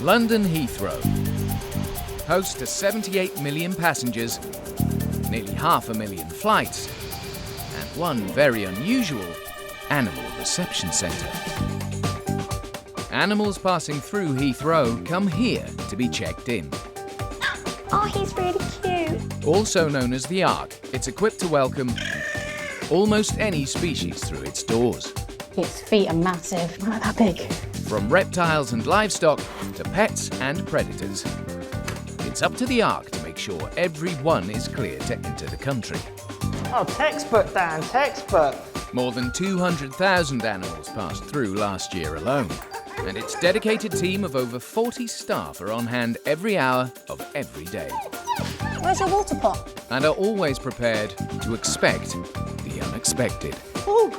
London Heathrow, host to 78 million passengers, nearly 500,000 flights, and one very unusual animal reception centre. Animals passing through Heathrow come here to be checked in. Oh, he's really cute. Also known as the Ark, it's equipped to welcome almost any species through its doors. Its feet are massive, not that big. From reptiles and livestock to pets and predators. It's up to the Ark to make sure everyone is clear to enter the country. Oh, textbook, Dan, textbook. More than 200,000 animals passed through last year alone. And its dedicated team of over 40 staff are on hand every hour of every day. Where's your water pot? And are always prepared to expect the unexpected. Ooh.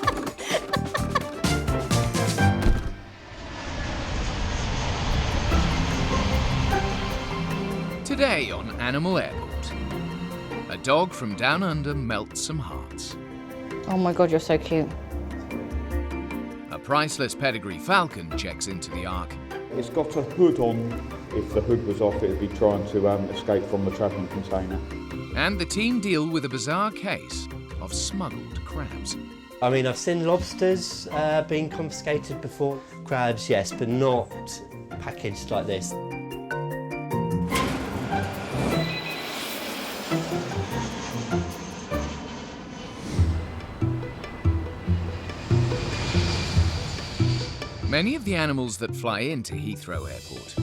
Today on Animal Airport, a dog from down under melts some hearts. Oh my God, you're so cute. A priceless pedigree Falcon checks into the Ark. It's got a hood on. If the hood was off, it'd be trying to escape from the travelling container. And the team deal with a bizarre case of smuggled crabs. I mean, I've seen lobsters being confiscated before. Crabs, yes, but not packaged like this. Many of the animals that fly into Heathrow Airport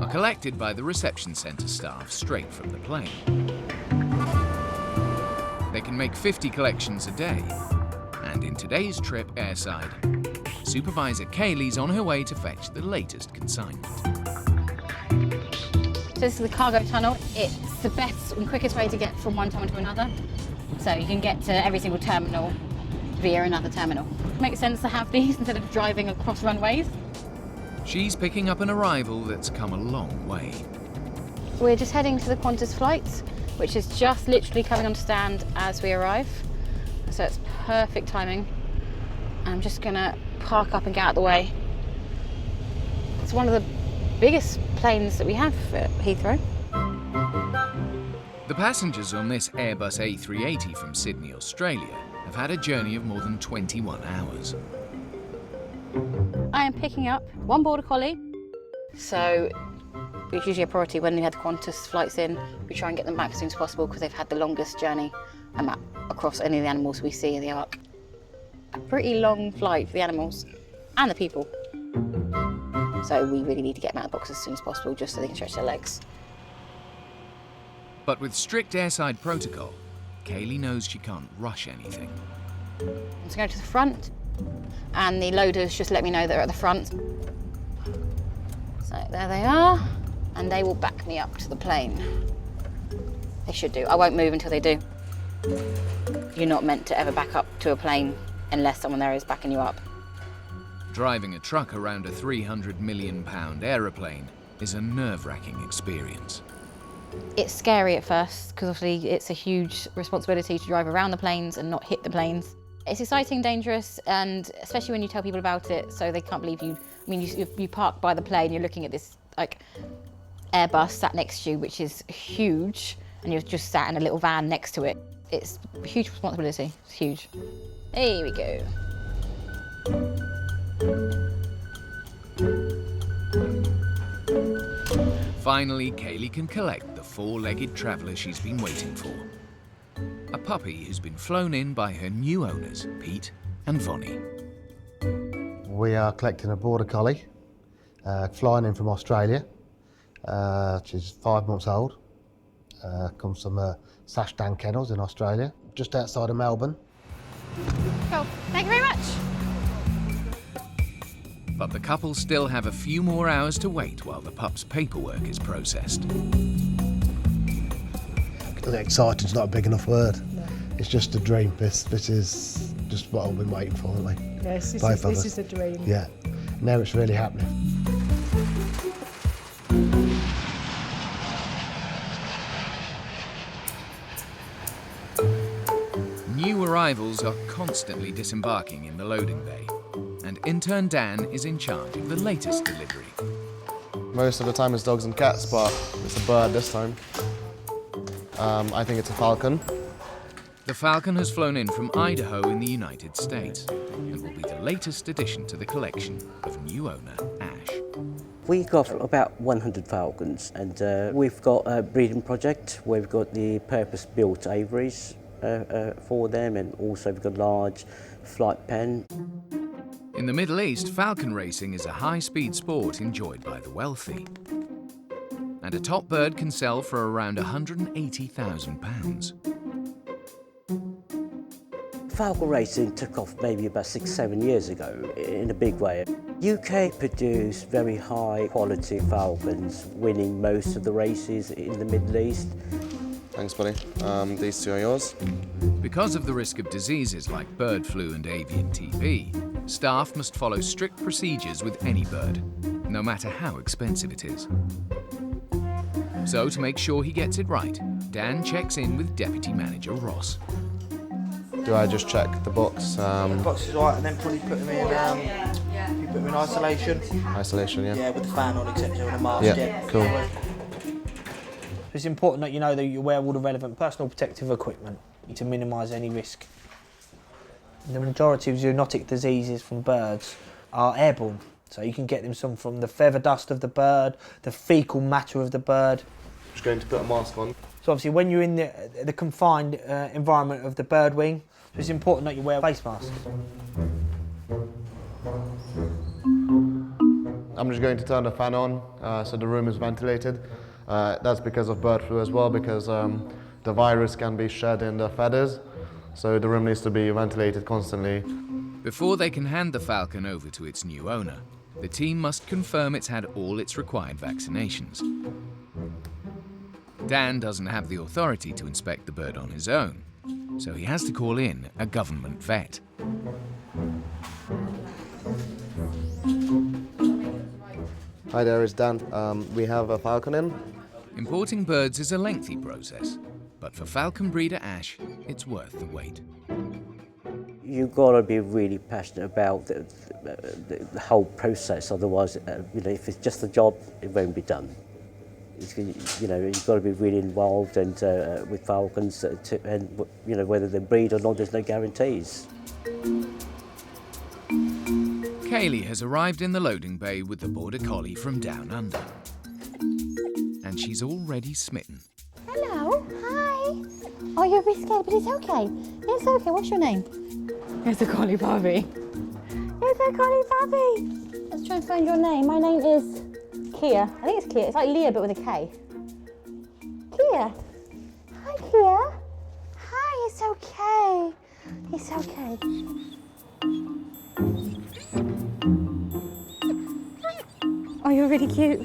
are collected by the reception centre staff straight from the plane. They can make 50 collections a day, and in today's trip airside, Supervisor Kaylee's on her way to fetch the latest consignment. So this is the cargo tunnel. It's the best and quickest way to get from one tunnel to another. So you can get to every single terminal via another terminal. It makes sense to have these instead of driving across runways. She's picking up an arrival that's come a long way. We're just heading to the Qantas flight, which is just literally coming on stand as we arrive. So it's perfect timing. I'm just gonna park up and get out of the way. It's one of the biggest planes that we have at Heathrow. The passengers on this Airbus A380 from Sydney, Australia, have had a journey of more than 21 hours. I am picking up one border collie. So it's usually a priority when we had the Qantas flights in. We try and get them back as soon as possible because they've had the longest journey across any of the animals we see in the Ark. A pretty long flight for the animals and the people. So we really need to get them out of the box as soon as possible just so they can stretch their legs. But with strict airside protocol, Kaylee knows she can't rush anything. I'm just going to the front, and the loaders just let me know they're at the front. So there they are, and they will back me up to the plane. They should do. I won't move until they do. You're not meant to ever back up to a plane unless someone there is backing you up. Driving a truck around a £300 million aeroplane is a nerve-wracking experience. It's scary at first because obviously it's a huge responsibility to drive around the planes and not hit the planes. It's exciting, dangerous, and especially when you tell people about it, so they can't believe you. I mean, you park by the plane, you're looking at this like Airbus sat next to you, which is huge, and you're just sat in a little van next to it. It's a huge responsibility. It's huge. Here we go. Finally, Kaylee can collect the four-legged traveller she's been waiting for. A puppy who's been flown in by her new owners, Pete and Vonnie. We are collecting a border collie, flying in from Australia, which is 5 months old. Comes from Sashdan Kennels in Australia, just outside of Melbourne. Cool. Thank you very much. But the couple still have a few more hours to wait while the pup's paperwork is processed. Exciting's not a big enough word. No. It's just a dream. This is just what I've been waiting for, haven't we? Yes, this is a dream. Yeah. Now it's really happening. New arrivals are constantly disembarking in the loading bay, and intern Dan is in charge of the latest delivery. Most of the time it's dogs and cats, but it's a bird this time. I think it's a falcon. The Falcon has flown in from Idaho in the United States and will be the latest addition to the collection of new owner Ash. We've got about 100 falcons, and we've got a breeding project where we've got the purpose-built aviaries for them, and also we've got a large flight pen. In the Middle East, falcon racing is a high-speed sport enjoyed by the wealthy. And a top bird can sell for around £180,000. Falcon racing took off maybe about 6-7 years ago in a big way. UK produced very high quality falcons, winning most of the races in the Middle East. Thanks, buddy. These two are yours. Because of the risk of diseases like bird flu and avian TB, staff must follow strict procedures with any bird, no matter how expensive it is. So, to make sure he gets it right, Dan checks in with Deputy Manager Ross. Do I just check the box? The box is right, and then probably put them in. You put them in isolation. Isolation, yeah. Yeah, with the fan on, etc., and a mask. Yeah, cool. It's important that you know that you wear all the relevant personal protective equipment to minimise any risk. The majority of zoonotic diseases from birds are airborne, so you can get them some from the feather dust of the bird, the faecal matter of the bird. Just going to put a mask on. So obviously when you're in the confined environment of the bird wing, it's important that you wear face masks. I'm just going to turn the fan on so the room is ventilated. That's because of bird flu as well, because the virus can be shed in the feathers, so the room needs to be ventilated constantly. Before they can hand the Falcon over to its new owner, the team must confirm it's had all its required vaccinations. Dan doesn't have the authority to inspect the bird on his own, so he has to call in a government vet. Hi there, it's Dan. We have a falcon in. Importing birds is a lengthy process, but for falcon breeder Ash, it's worth the wait. You've got to be really passionate about the whole process, otherwise, if it's just a job, it won't be done. You've got to be really involved and with falcons, and whether they breed or not, there's no guarantees. Kaylee has arrived in the loading bay with the border collie from down under. And she's already smitten. Hello, hi. Oh, you're a bit scared, but it's okay. It's okay. What's your name? It's a collie puppy. It's a collie puppy. Let's try and find your name. My name is Kia. I think it's Kia. It's like Leah, but with a K. Kia. Hi, Kia. Hi, it's okay. It's okay. Oh, you're really cute.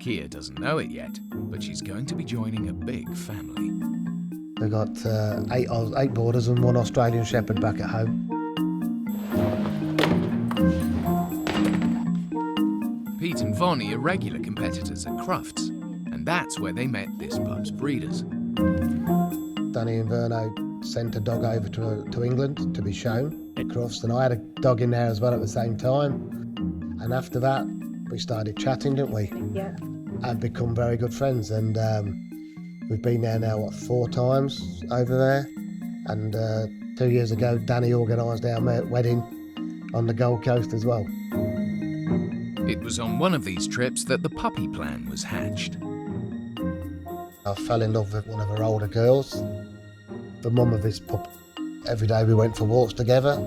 Kia doesn't know it yet, but she's going to be joining a big family. We've got 8 borders and 1 Australian Shepherd back at home. Pete and Vonnie are regular competitors at Crufts, and that's where they met this pup's breeders. Danny and Verno sent a dog over to England to be shown at Crufts, and I had a dog in there as well at the same time. And after that, we started chatting, didn't we? Yeah. And become very good friends. And we've been there now, 4 times over there. And 2 years ago, Danny organised our wedding on the Gold Coast as well. It was on one of these trips that the puppy plan was hatched. I fell in love with one of her older girls, the mum of his pup. Every day we went for walks together.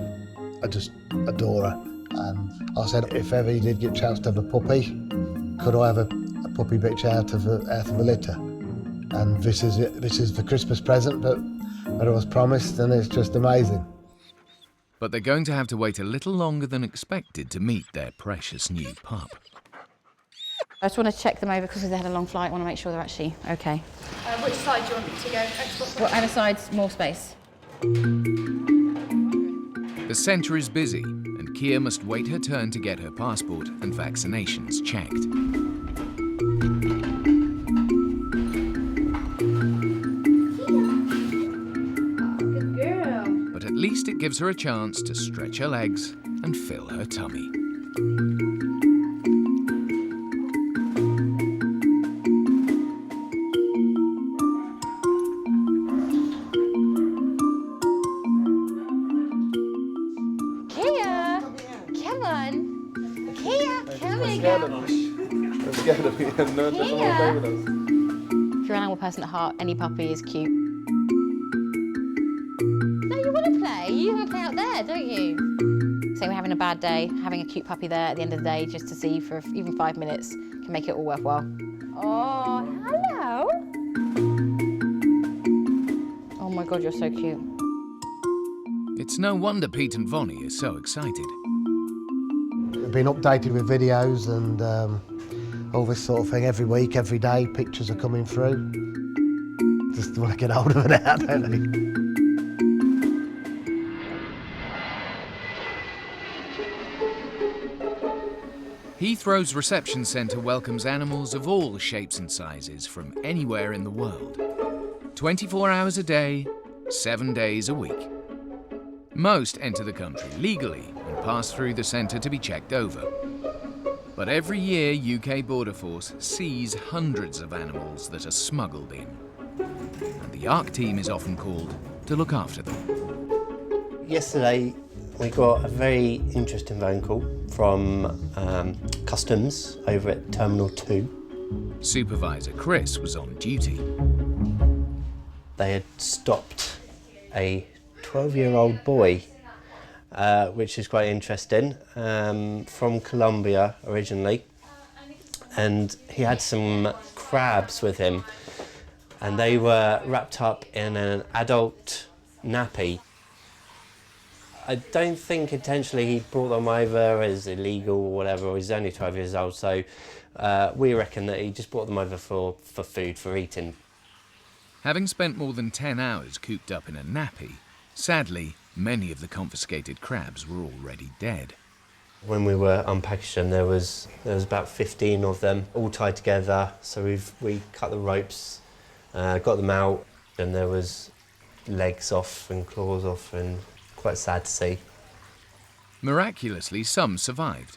I just adore her. And I said, if ever you did get a chance to have a puppy, could I have a puppy bitch out of a litter? And this is it. This is the Christmas present that I was promised, and it's just amazing. But they're going to have to wait a little longer than expected to meet their precious new pup. I just want to check them over because they had a long flight. I want to make sure they're actually okay. Which side do you want to go? Well, either side's more space. The centre is busy, and Kia must wait her turn to get her passport and vaccinations checked. Good girl. But at least it gives her a chance to stretch her legs and fill her tummy. Kia, come on. Kia, come here, girl. They're scared of me and no one wants to play with us. If you're an animal person at heart, any puppy is cute. No, you want to play. You want to play out there, don't you? Say we're having a bad day, having a cute puppy there at the end of the day just to see for even 5 minutes can make it all worthwhile. Oh, hello. Oh my God, you're so cute. It's no wonder Pete and Vonnie are so excited. We've been updated with videos and all this sort of thing every week, every day. Pictures are coming through. Just want to get hold of it now, don't they? Heathrow's reception centre welcomes animals of all shapes and sizes from anywhere in the world. 24 hours a day, 7 days a week. Most enter the country legally and pass through the centre to be checked over. But every year, UK Border Force sees hundreds of animals that are smuggled in. And the ARC team is often called to look after them. Yesterday, we got a very interesting phone call from Customs over at Terminal 2. Supervisor Chris was on duty. They had stopped a 12-year-old boy, which is quite interesting, from Colombia originally. And he had some crabs with him, and they were wrapped up in an adult nappy. I don't think intentionally he brought them over as illegal or whatever. He's only 12 years old, so we reckon that he just brought them over for food, for eating. Having spent more than 10 hours cooped up in a nappy, sadly, many of the confiscated crabs were already dead. When we were unpackaging them, there was about 15 of them, all tied together. So we cut the ropes, got them out, and there was legs off and claws off, and quite sad to see. Miraculously, some survived.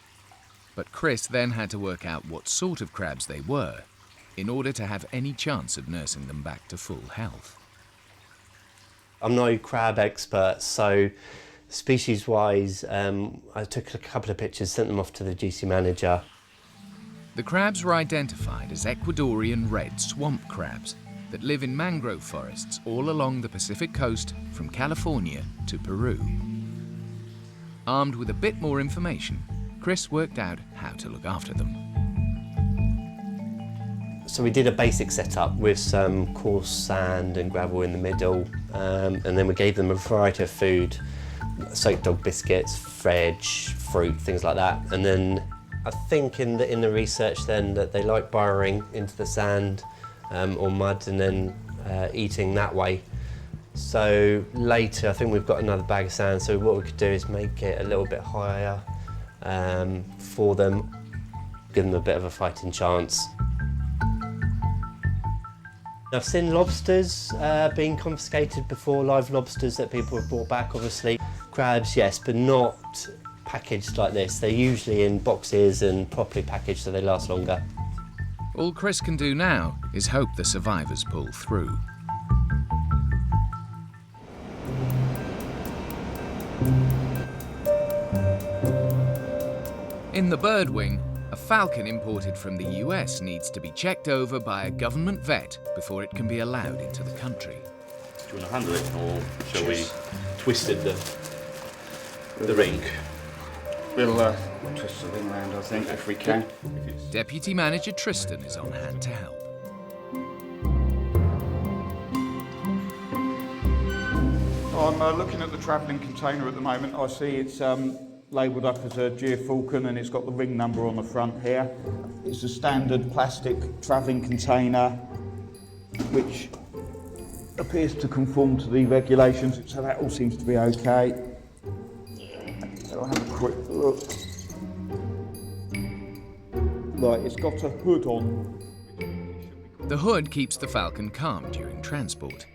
But Chris then had to work out what sort of crabs they were in order to have any chance of nursing them back to full health. I'm no crab expert, so species-wise, I took a couple of pictures, sent them off to the GC manager. The crabs were identified as Ecuadorian red swamp crabs that live in mangrove forests all along the Pacific coast from California to Peru. Armed with a bit more information, Chris worked out how to look after them. So we did a basic setup with some coarse sand and gravel in the middle, and then we gave them a variety of food, soaked dog biscuits, veg, fruit, things like that. And then I think in the research then that they like burrowing into the sand or mud and then eating that way. So later I think we've got another bag of sand, so what we could do is make it a little bit higher for them, give them a bit of a fighting chance. I've seen lobsters being confiscated before, live lobsters that people have brought back, obviously. Crabs, yes, but not packaged like this. They're usually in boxes and properly packaged so they last longer. All Chris can do now is hope the survivors pull through. In the bird wing, a falcon imported from the US needs to be checked over by a government vet before it can be allowed into the country. Do you want to handle it, or shall we twist it the ring? We'll twist the ring round, I think, if we can. Deputy Manager Tristan is on hand to help. I'm looking at the travelling container at the moment. I see it's labelled up as a Falcon and it's got the ring number on the front here. It's a standard plastic travelling container which appears to conform to the regulations, so that all seems to be okay. I'll have a quick look. Right, it's got a hood on. The hood keeps the falcon calm during transport.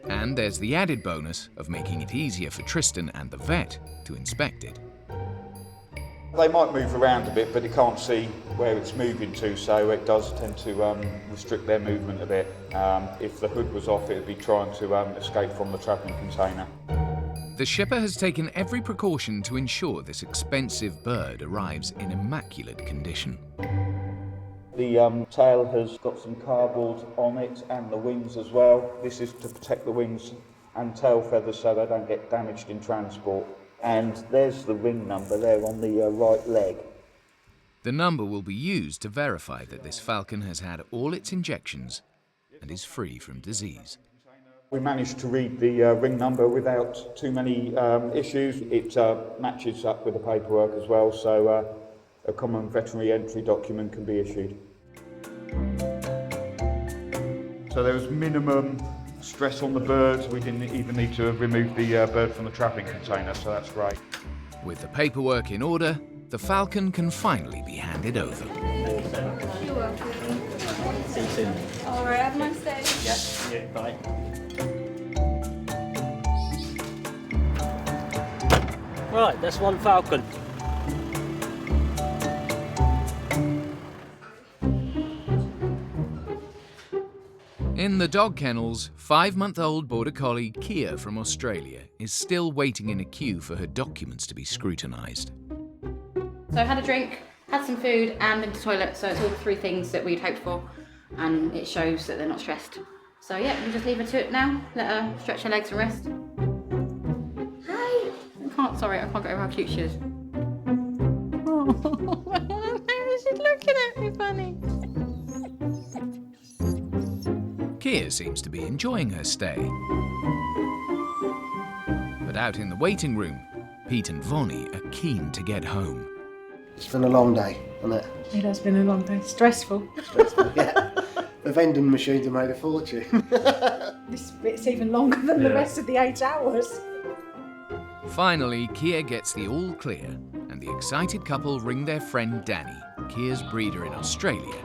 And there's the added bonus of making it easier for Tristan and the vet to inspect it. They might move around a bit, but they can't see where it's moving to, so it does tend to restrict their movement a bit. If the hood was off, it would be trying to escape from the travelling container. The shipper has taken every precaution to ensure this expensive bird arrives in immaculate condition. The tail has got some cardboard on it and the wings as well. This is to protect the wings and tail feathers so they don't get damaged in transport. And there's the ring number there on the right leg. The number will be used to verify that this falcon has had all its injections and is free from disease. We managed to read the ring number without too many issues. It matches up with the paperwork as well, so a common veterinary entry document can be issued. So there was minimum stress on the birds. We didn't even need to remove the bird from the travelling container, so that's great. With the paperwork in order, the falcon can finally be handed over. You're welcome. See you soon. All right, have a nice day. Yeah, bye. Right, that's one falcon. In the dog kennels, 5-month-old Border Collie Kia from Australia is still waiting in a queue for her documents to be scrutinised. So I had a drink, had some food and been to the toilet, so it's all the 3 things that we'd hoped for, and it shows that they're not stressed. So yeah, we'll just leave her to it now, let her stretch her legs and rest. Hi! I can't get over how cute she is. Oh, she's looking at me funny. Kia seems to be enjoying her stay. But out in the waiting room, Pete and Vonnie are keen to get home. It's been a long day, hasn't it? It has been a long day. Stressful. Yeah. The vending machines have made a fortune. This bit's even longer than the rest of the 8 hours. Finally, Kia gets the all clear, and the excited couple ring their friend Danny, Kia's breeder in Australia,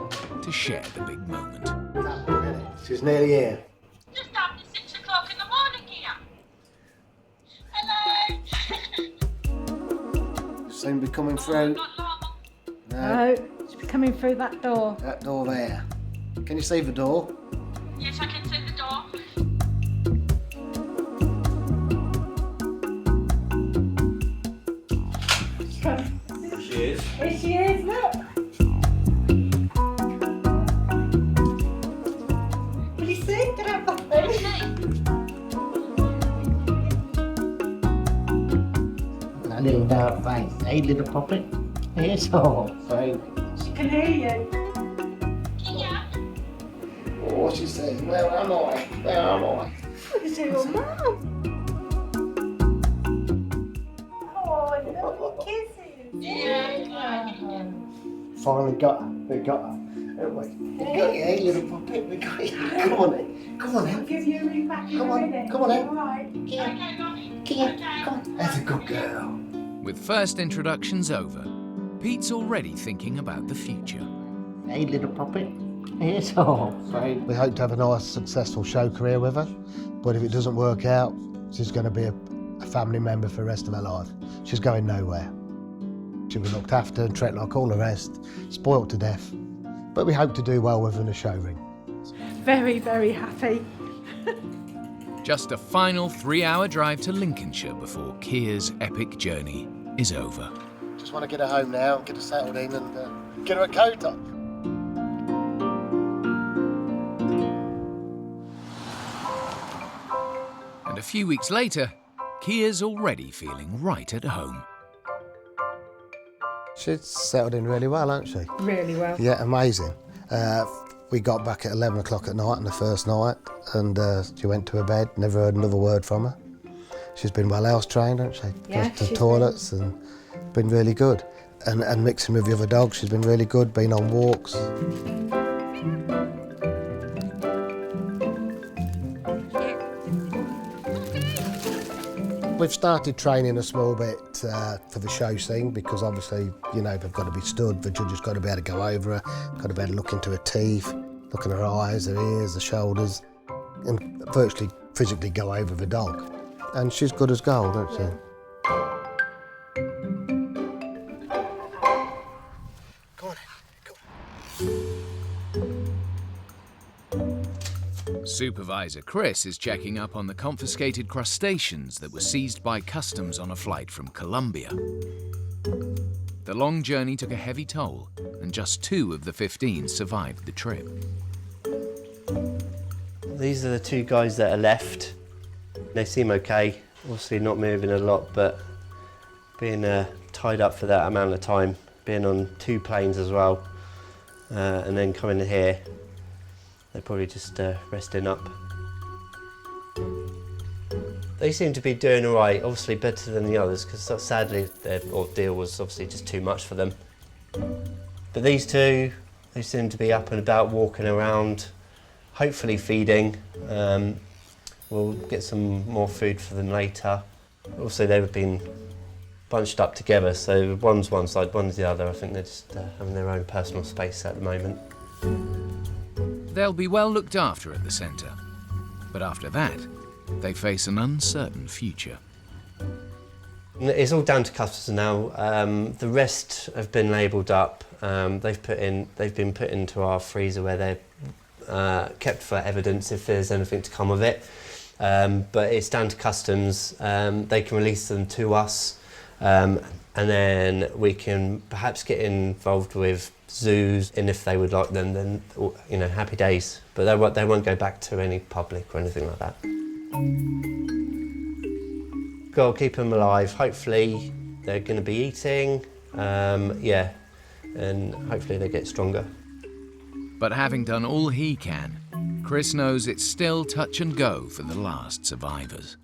to share the big moment. She's nearly here. Just after 6 o'clock in the morning here. Hello. Soon be coming through. No, she'll be coming through that door. That door there. Can you see the door? Yes, I can see the door. She is. Here she is, look. Can you see? Get out of the That little dark face. Hey, little puppet. Here's all. So, She can hear you. Kia. oh, she says, where am I? Where am I? It's your mum. Oh, little kisses. Finally got her. We got her. Haven't we? We got you, hey, little puppet. We got you. Come on, then. Come on, I'll then. give you a ring back in Come a on, minute. come on, then. All right. Okay, Mommy. Kia, come on. That's a good girl. With first introductions over, Pete's already thinking about the future. Hey, little puppet. Here's all. We hope to have a nice, successful show career with her, but if it doesn't work out, she's going to be a family member for the rest of her life. She's going nowhere. She'll be looked after and treated like all the rest, spoilt to death. But we hope to do well with her in the show ring. Very, very happy. Just a final 3-hour drive to Lincolnshire before Kia's epic journey is over. Just want to get her home now, get her settled in and get her a coat on. And a few weeks later, Kia's already feeling right at home. She's settled in really well, hasn't she? Really well. Yeah, amazing. We got back at 11 o'clock at night on the first night and she went to her bed, never heard another word from her. She's been well house trained, hasn't she? Yeah, Goes to she's toilets and been really good. And mixing with the other dogs, she's been really good, been on walks. We've started training a small bit for the show scene because obviously, you know, they've got to be stood, the judge has got to be able to go over her, got to be able to look into her teeth, look in her eyes, her ears, her shoulders, and virtually physically go over the dog. And she's good as gold, isn't she? Supervisor Chris is checking up on the confiscated crustaceans that were seized by customs on a flight from Colombia. The long journey took a heavy toll, and just 2 of the 15 survived the trip. These are the 2 guys that are left. They seem okay, obviously not moving a lot, but being tied up for that amount of time, being on 2 planes as well, and then coming here, they're probably just resting up. They seem to be doing all right, obviously better than the others, because sadly their ordeal was obviously just too much for them. But these 2, they seem to be up and about, walking around, hopefully feeding. We'll get some more food for them later. Also, they've been bunched up together, so one's one side, one's the other. I think they're just having their own personal space at the moment. They'll be well looked after at the centre, but after that, they face an uncertain future. It's all down to customs now. The rest have been labelled up. They've been put into our freezer where they're kept for evidence if there's anything to come of it. But it's down to customs. They can release them to us, and then we can perhaps get involved with zoos, and if they would like them, then happy days. But they won't go back to any public or anything like that. Got to keep them alive. Hopefully they're going to be eating, yeah, and hopefully they get stronger. But having done all he can, Chris knows it's still touch and go for the last survivors.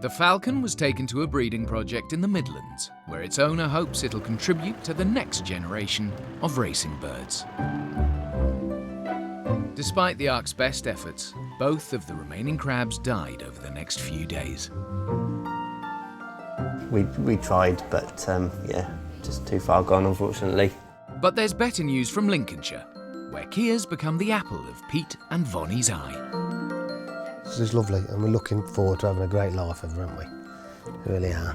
The Falcon was taken to a breeding project in the Midlands, where its owner hopes it'll contribute to the next generation of racing birds. Despite the Ark's best efforts, both of the remaining crabs died over the next few days. We tried, but yeah, just too far gone, unfortunately. But there's better news from Lincolnshire, where Kia's become the apple of Pete and Vonnie's eye. This is lovely, and we're looking forward to having a great life ever, aren't we? We really are.